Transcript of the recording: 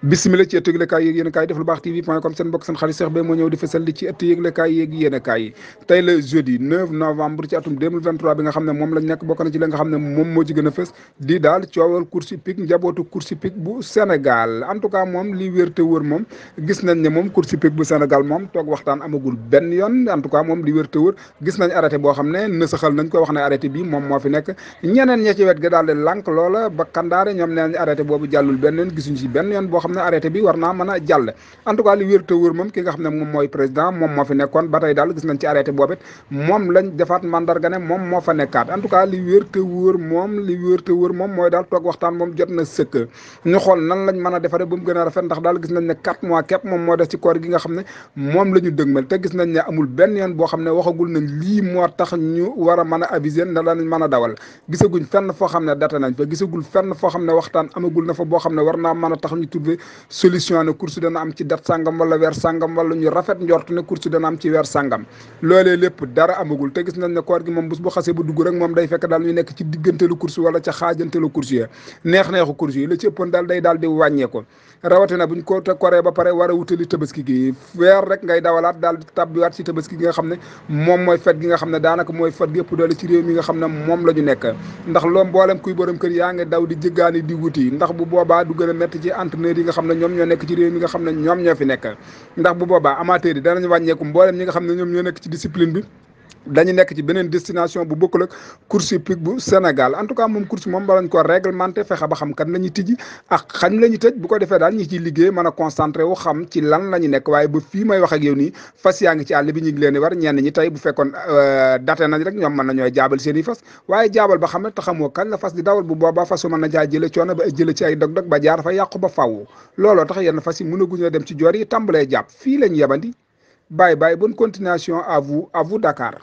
bismillah ci ëttu yëglekaay yéeg yéen a kaay def lu baax tv.com seen mbokk seen xarit Cheikh Beye moo ñëw di fesal li ci ëttu yëglekaay yéeg yéen a kaay tey la jeudi 9 novembre ci atum 2023 bi nga xam ne moom lañ nekk bokk na ci li nga xam ne moom moo ci gën a fës di daal coowal course hippique njabootu course hippique bu Sénégal en tout cas moom li wér te wër moom gis nañ ne moom course hippique bu Sénégal moom toog waxtaan amagul benn yoon en tout cas moom li wér te wër gis nañ arrêté boo xam ne nësaxal nañ ko wax ne arrêté bi moom moo fi nekk ñeneen ña ci wet ga daal di lànk loola ba kandaare ñoom nee nañ arrêté boobu jàllul benn yoon gisuñ ci benn yoon boo xam ne arrêté bi war naa mën a jàll en tout cas li wér te wër moom ki nga xam ne moom mooy président moom moo fi nekkoon ba tey daal gis nañ ci arrêté boobit moom lañ defaat mandarga ne moom moo fa nekkaat en tout cas li wér te wër moom mooy daal toog waxtaan moom jot na sëkk ñu xool nan lañ mën a defare ba mu gën a rafet ndax daal gis nañ ne 4 mois képp moom moo des ci koor gi nga xam ne moom la ñu dëgmal te gis nañ ne amul benn yoon boo xam ne waxagul nañ lii moo tax ñu war a mën a aviser ne lañ mën a dawal gisaguñ fenn foo xam ne data nañ fa gisagul fenn foo xam ne waxtaan amagul na fa boo xam ne war naa mën a tax ñu trouver solution ne course dana am ci date sangam wala weer sangam wala ñu rafet njort ne course dana am ci weer sangam loolee lépp dara amagul te gis nañ ne koor gi moom bés bu xasee bu dugg rek moom day fekk daal ñu nekk ci diggantelu course wala ca xaajantelu course yi neexu course yi la ci ëppoon daal day daal di wàññeeku rawatina buñ ko te koree ba pare war a wutali tabaski gi weer rek ngay dawalaat daal di tabbiwaat ci tabaski gi nga xam ne moom mooy fet gi nga xam ne daanaka mooy fet gi ëpp doole ci réew mi nga xam ne moom la ñu nekk ndax loolu mboolem kuy borom kër yaa ngi daw di jéggaani di wuti ndax bu boobaa du gën a métti ci entraîneur yi nga xam ne ñoom ñoo nekk ci réew mi nga xam ne ñoom ñoo fi nekk ndax bu boobaa amateur yi danañ wàññeeku mboolem ñi nga xam ne ñoom ñoo nekk ci discipline bi dañu nekk ci beneen destination bu bokkul ak course hippique bu Sénégal en tout cas moom course moom balañ ko réglementé fexe ba xam kan la ñuy tijji ak xañ la ñuy tëj bu ko defee daal ñi ciy liggéey mën a concentré wu xam ci lan la ñu nekk waaye ba fii may wax ak yow nii fas yaa ngi ci àll bi ñu ngi leen di war ñenn ñi tey bu fekkoon date nañ rek ñoom mën nañooy jaabal seen i fas waaye jaabal ba xam ne te xamoo kañ la fas di dawal bu boobaa fas yu mën na jaa jële coono ba jële ci ay dog-dog ba jaar fa yàqu ba faww looloo tax yenn fas yi mënaguñoo dem ci joor yi tàmbalee jàpp fii lañ yebandi bye bye bonne continuation à vous Dakar